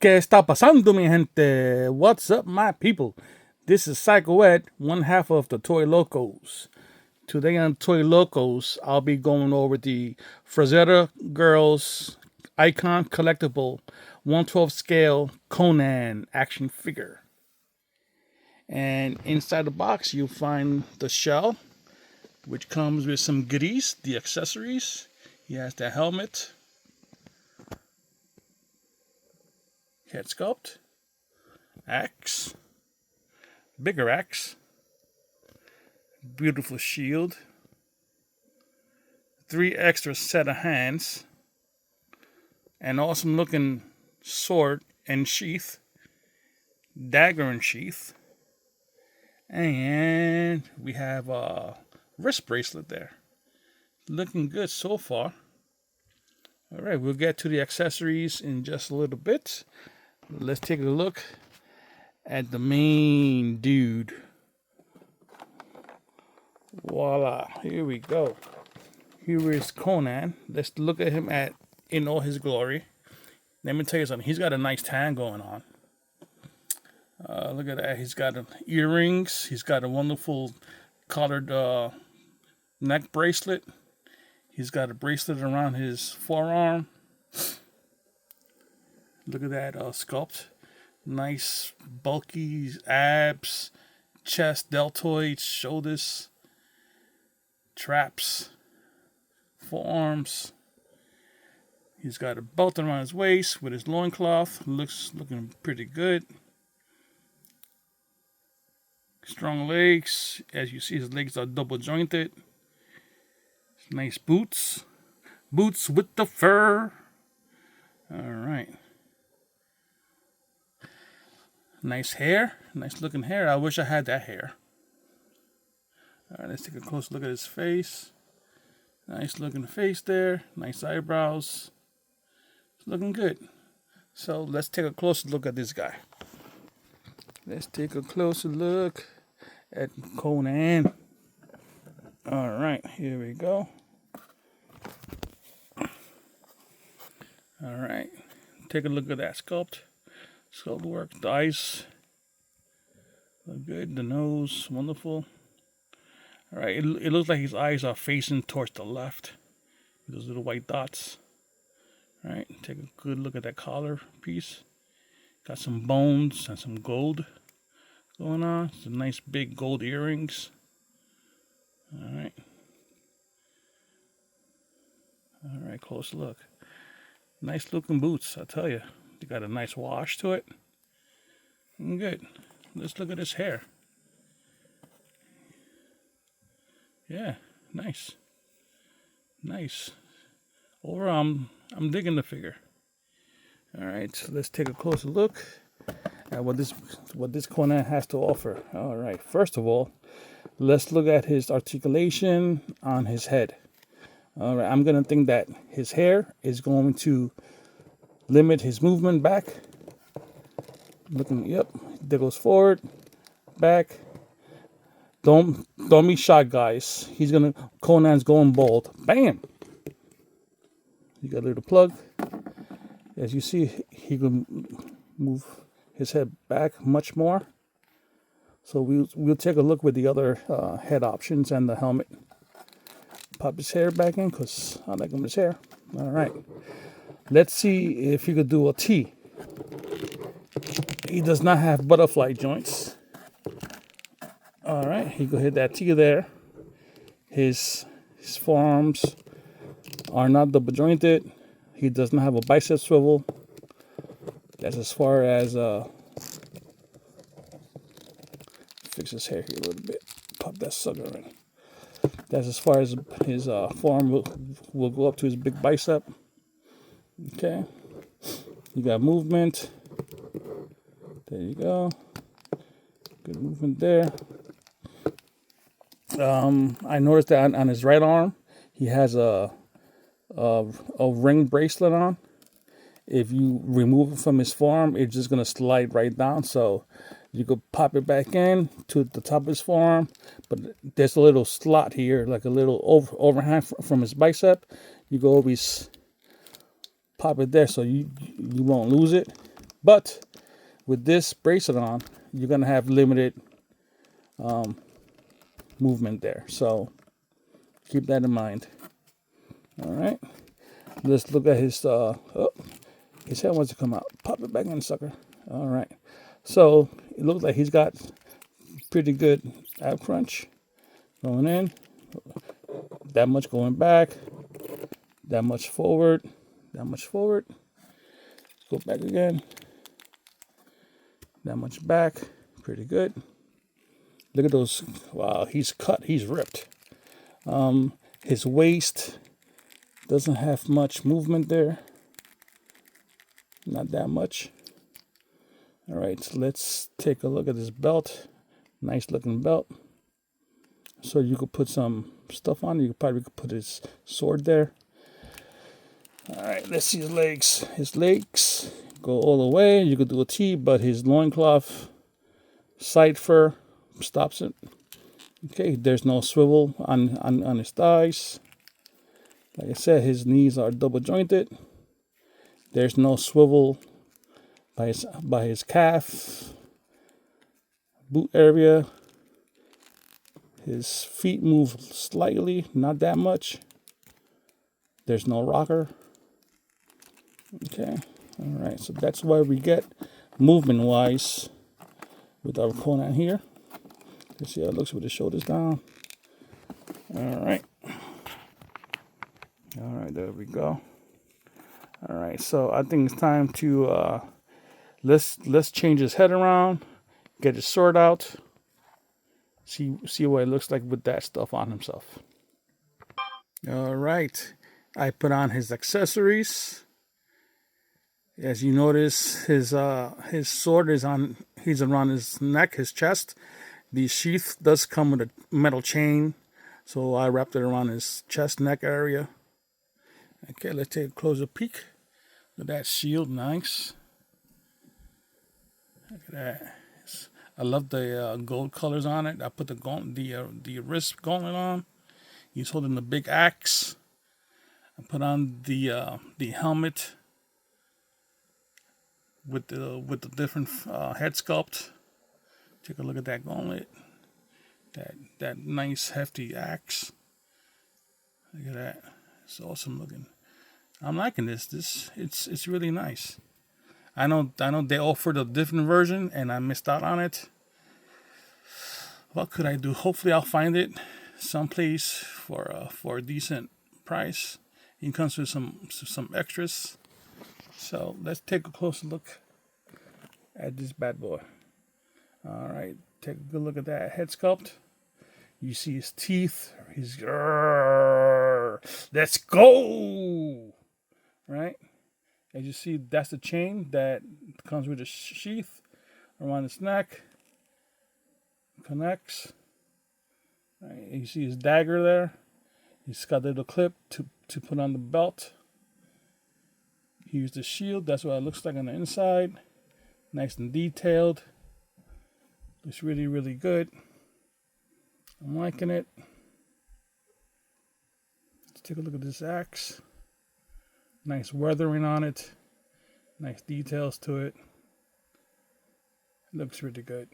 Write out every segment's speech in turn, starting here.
¿Qué está pasando, mi gente? What's up, my people? This is PsychoEd, one half of the ToyLocos. Today on ToyLocos, I'll be going over the Frazetta Girls Icon Collectible 1/12 scale Conan action figure. And inside the box, you'll find the shell, which comes with some goodies, the accessories. He has the helmet, head sculpt, axe, bigger axe, beautiful shield, 3 extra set of hands, an awesome looking sword and sheath, dagger and sheath, and we have a wrist bracelet there. Looking good so far. All right, we'll get to the accessories in just a little bit. Let's take a look at the main dude. Voila, here we go. Here is Conan. Let's look at him in all his glory. Let me tell you something. He's got a nice tan going on. Look at that. He's got earrings. He's got a wonderful colored neck bracelet. He's got a bracelet around his forearm. Look at that sculpt. Nice bulky abs, chest, deltoids, shoulders, traps, forearms. He's got a belt around his waist with his loincloth. Looking pretty good. Strong legs. As you see, his legs are double jointed. Nice boots. Boots with the fur. All right. Nice hair. Nice looking hair. I wish I had that hair. All right, let's take a close look at his face. Nice looking face there. Nice eyebrows. It's looking good. So let's take a closer look at this guy. Let's take a closer look at Conan. All right, here we go. All right, take a look at that sculpt work. The eyes look good. The nose, wonderful. All right, it looks like his eyes are facing towards the left. Those little white dots. All right, take a good look at that collar piece. Got some bones and some gold going on. Some nice big gold earrings. All right. All right, close look. Nice looking boots, I tell you. They got a nice wash to it. Good. Let's look at his hair. Yeah, nice. Nice. Overall, I'm digging the figure. All right, so let's take a closer look at what this Conan has to offer. All right, first of all, let's look at his articulation on his head. All right, I'm going to think that his hair is going to limit his movement back. Yep, there goes forward, back. Don't be shocked, guys. Conan's going bald. Bam! You got a little plug. As you see, he can move his head back much more. So we'll take a look with the other head options and the helmet. Pop his hair back in because I like his hair. All right. Let's see if he could do a T. He does not have butterfly joints. All right. He could hit that T there. His forearms are not double jointed. He does not have a bicep swivel. That's as far as fix his hair here a little bit. Pop that sucker in. That's as far as his forearm will go up to his big bicep. Okay. You got movement. There you go. Good movement there. I noticed that on his right arm, he has a ring bracelet on. If you remove it from his forearm, it's just gonna slide right down. So you could pop it back in to the top of his forearm, but there's a little slot here, like a little overhang from his bicep. You can always pop it there so you won't lose it. But with this bracelet on, you're gonna have limited movement there. So keep that in mind. All right. Let's look at his his head wants to come out. Pop it back in, sucker. All right. So it looks like he's got pretty good ab crunch going in. That much going back. That much forward. That much forward. Go back again. That much back. Pretty good. Look at those. Wow, he's cut. He's ripped. His waist doesn't have much movement there. Not that much. All right, so let's take a look at this belt. Nice looking belt. So you could put some stuff on it. You probably could put his sword there. All right, let's see his legs. His legs go all the way. You could do a T, but his loincloth side fur stops it. Okay, there's no swivel on his thighs. Like I said, his knees are double jointed. There's no swivel by his calf, boot area. His feet move slightly, not that much. There's no rocker. Okay, all right, so that's why we get movement-wise with our Conan here. Let's see how it looks with the shoulders down. All right, there we go. All right, so I think it's time to let's change his head around, get his sword out, see what it looks like with that stuff on himself. All right, I put on his accessories. As you notice, his sword is he's around his neck, his chest. The sheath does come with a metal chain, so I wrapped it around his chest, neck area. Okay, let's take a closer peek. Look at that shield, nice. Look at that. I love the gold colors on it. I put the wrist gauntlet on. He's holding the big axe. I put on the helmet with the different head sculpt. Take a look at that gauntlet. That nice hefty axe. Look at that. It's awesome looking. I'm liking this. It's really nice. I know they offered a different version and I missed out on it. What could I do? Hopefully I'll find it someplace for a decent price. It comes with some extras. So let's take a closer look at this bad boy. All right, take a good look at that head sculpt. You see his teeth. He's let's go. Right, as you see, that's the chain that comes with the sheath around his neck. Connects. Right, you see his dagger there. He's got the little clip to put on the belt. Here's the shield. That's what it looks like on the inside. Nice and detailed. Looks really, really good. I'm liking it. Let's take a look at this axe. Nice weathering on it. Nice details to it. Looks really good.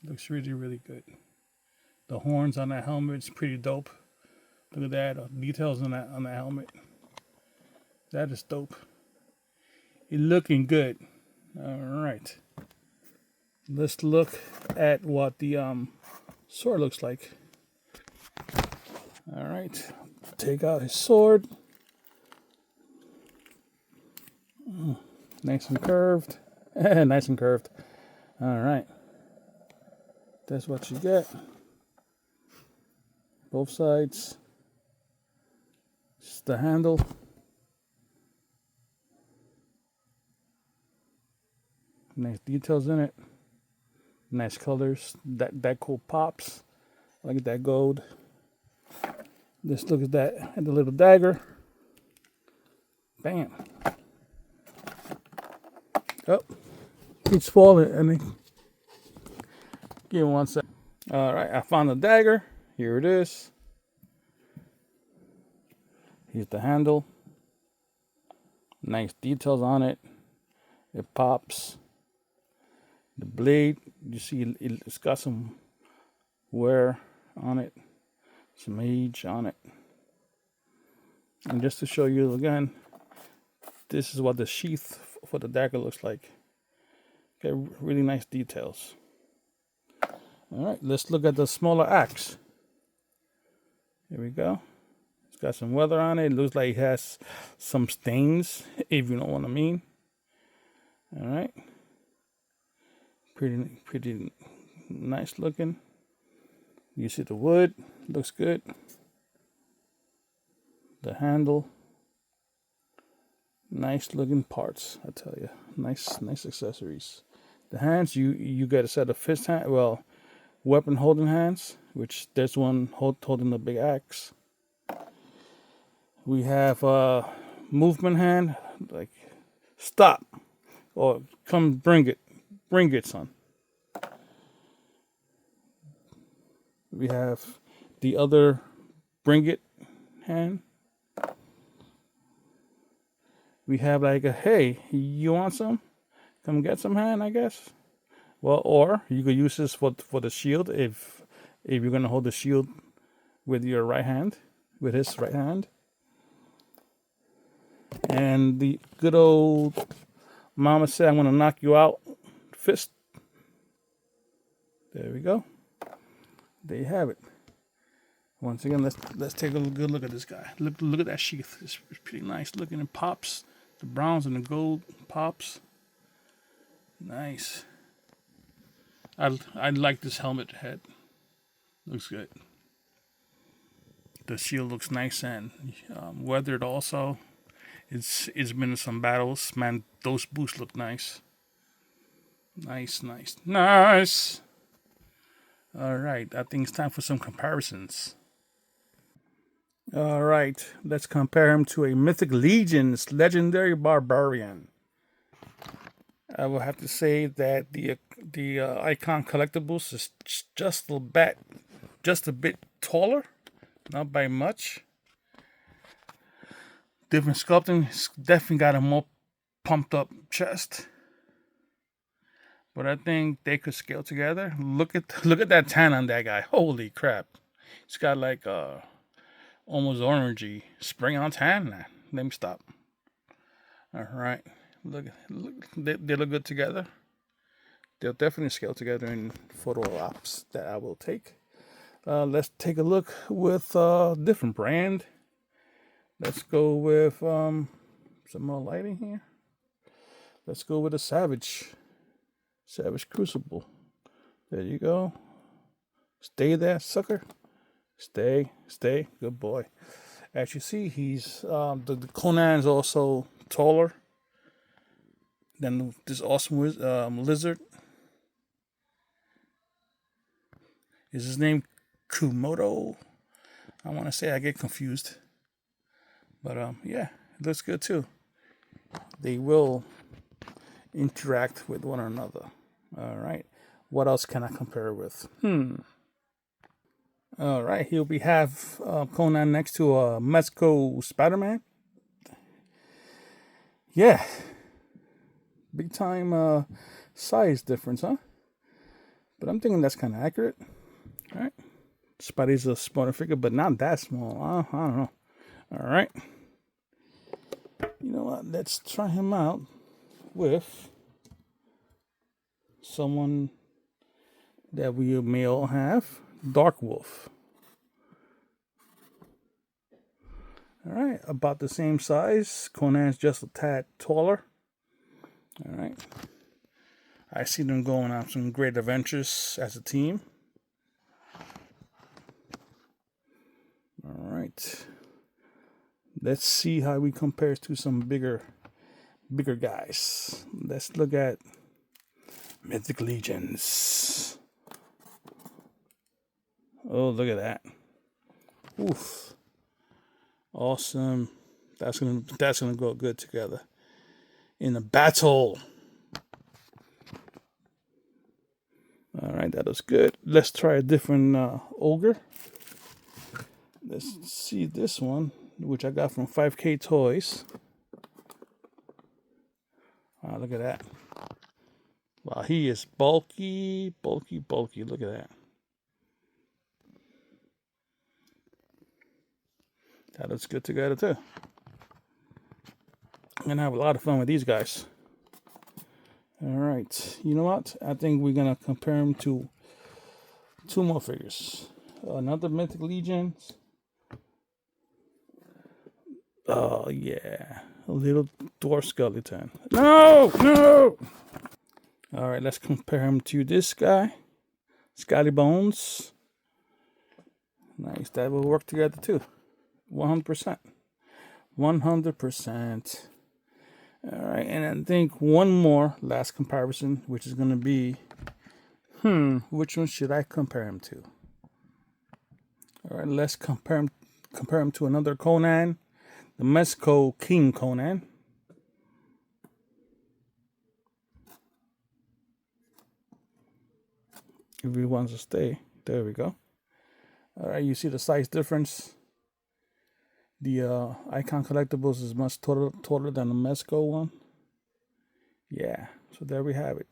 Looks really, really good. The horns on that helmet is pretty dope. Look at that. Details on the helmet. That is dope. It's looking good. All right. Let's look at what the sword looks like. All right. Take out his sword. Nice and curved. Nice and curved. All right. That's what you get. Both sides. Just the handle. Nice details in it. Nice colors. That cool pops. Look at that gold. Let's look at that, at the little dagger. Bam. Oh, it's falling. Give me 1 sec. All right, I found the dagger. Here it is. Here's the handle. Nice details on it. It pops. The blade, you see it's got some wear on it, some age on it. And just to show you again, this is what the sheath for the dagger looks like. Got really nice details. All right, let's look at the smaller axe. Here we go. It's got some weather on it. It looks like it has some stains, if you know what I mean. All right. Pretty nice looking. You see the wood, looks good. The handle, nice looking parts, I tell you. Nice accessories. The hands, you get a set of fist hand, well, weapon holding hands, which there's one holding the big axe. We have a movement hand, like stop, or come bring it, son. We have the other bring it hand. We have like a hey, you want some? Come get some hand, I guess. Well, or you could use this for the shield if you're gonna hold the shield with your right hand, with his right hand. And the good old mama said, I'm gonna knock you out fist. There we go. There you have it. Once again, let's take a good look at this guy. Look at that sheath. It's pretty nice looking. It pops. The browns and the gold pops. Nice. I like this helmet head. Looks good. The shield looks nice and weathered also. It's been in some battles. Man, those boots look nice. Nice. All right, I think it's time for some comparisons. All right, let's compare him to a Mythic Legion's legendary barbarian. I will have to say that the Icon Collectables is just a bit taller, not by much. Different sculpting, definitely got a more pumped up chest. But I think they could scale together. Look at that tan on that guy. Holy crap! He's got like almost orangey spring on tan. Nah, let me stop. All right, look, they look good together. They'll definitely scale together in photo ops that I will take. Let's take a look with a different brand. Let's go with some more lighting here. Let's go with a Savage Crucible. There you go. Stay there, sucker. Stay. Good boy. As you see, he's the Conan is also taller than this awesome lizard. Is his name Kumodo? I want to say, I get confused. But yeah, it looks good too. They will interact with one another. All right. What else can I compare with? All right. Here we have Conan next to Mezco Spider-Man. Yeah. Big time size difference, huh? But I'm thinking that's kind of accurate. All right. Spidey's a smaller figure, but not that small. I don't know. All right. You know what? Let's try him out with someone that we may all have. Dark Wolf. All right. About the same size. Conan's just a tad taller. All right. I see them going on some great adventures as a team. All right. Let's see how we compare to some bigger guys. Let's look at Mythic Legions. Oh, look at that. Oof. Awesome. That's gonna go good together. In a battle. All right, that was good. Let's try a different ogre. Let's see this one, which I got from 5K Toys. Wow, look at that. Wow, he is bulky, bulky, bulky. Look at that. That looks good together too. I'm gonna have a lot of fun with these guys. All right, you know what? I think we're gonna compare them to two more figures. Another Mythic Legions. Oh yeah, a little dwarf skeleton. No, no. All right, let's compare him to this guy, Scotty Bones. Nice, that will work together too. 100%. 100%. All right, and I think one more last comparison, which is going to be, which one should I compare him to? All right, let's compare him to another Conan, the Mezco King Conan. If he wants to stay, there we go. All right, you see the size difference. The Icon Collectables is much taller than the Mezco one. Yeah, so there we have it.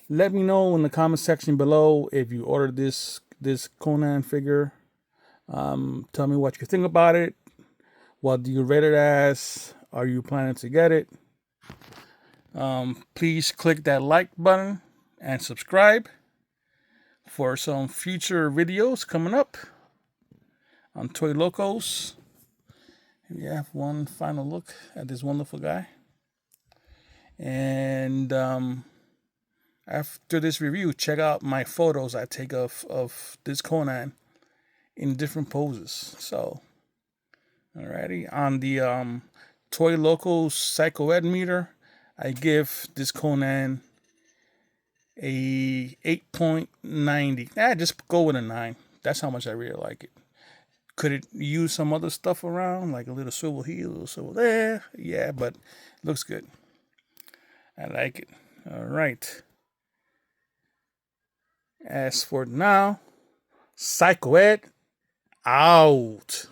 Let me know in the comment section below if you ordered this Conan figure. Tell me what you think about it. What do you rate it as? Are you planning to get it? Please click that like button and subscribe for some future videos coming up on ToyLocos. We have one final look at this wonderful guy. And after this review, check out my photos I take of this Conan in different poses. So, alrighty, on the ToyLocos PsychoEd meter, I give this Conan a 8.90. Just go with a 9. That's how much I really like it. Could it use some other stuff around, like a little swivel here, a little swivel there? Yeah, but it looks good. I like it. All right. As for now, PsychoEd out.